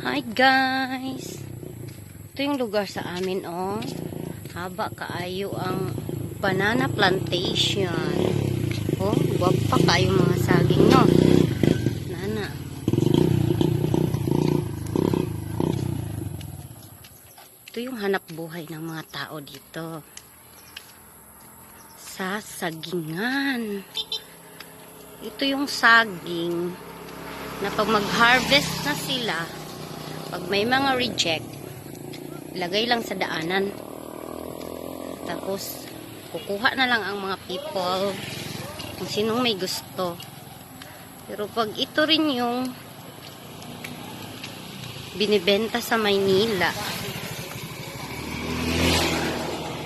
Hi guys! Ito yung lugar sa amin, oh. Haba kaayo ang banana plantation. Oh, wag pa kayo mga saging, no? Nana. Ito yung hanap buhay ng mga tao dito. Sa sagingan. Ito yung saging na pag mag-harvest na sila, pag may mga reject, ilagay lang sa daanan. Tapos, kukuha na lang ang mga people kung sinong may gusto. Pero pag ito rin yung binibenta sa Maynila,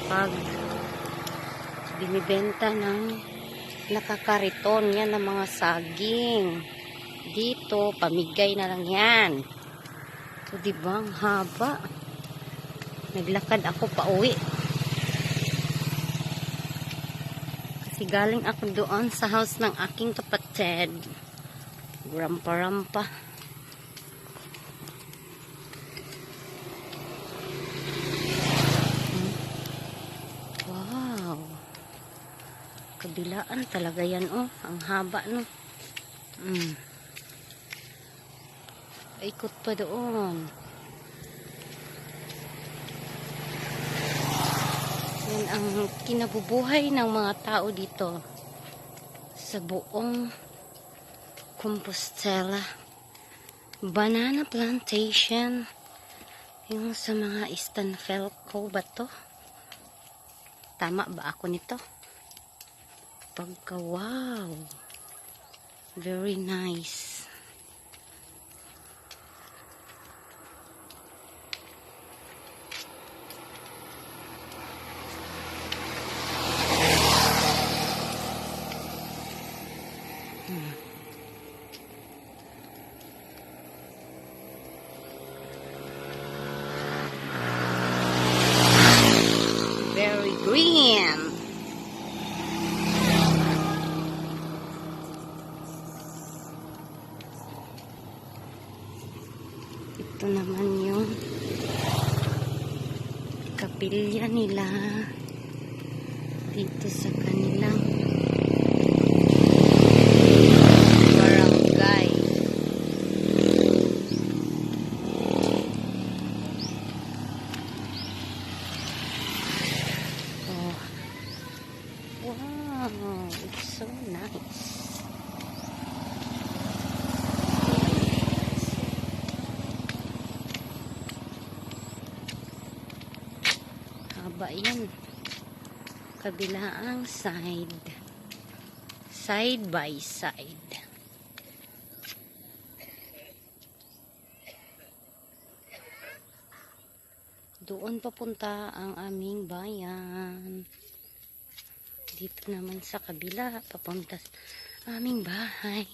pag binibenta ng nakakariton yan ng mga saging, dito, pamigay na lang yan. So, diba, ang haba. Naglakad ako pa uwi. Kasi galing ako doon sa house ng aking kapatid. Rampa-rampa. Wow. Kabilaan talaga yan, oh. Ang haba, no? Ikot pa doon. Yan ang kinabubuhay ng mga tao dito sa buong Compostela. Banana plantation. Yung sa mga Estanfelco ba to? Tama ba ako nito? Pagka wow. Very nice. Very green. Ito naman yung kapilya nila dito sa kanilang barangay. Oh. Wow, it's so nice. Haba yan. Kabilaang side. Side by side. Doon papunta ang aming bayan. Dito naman sa kabila papunta sa aming bahay.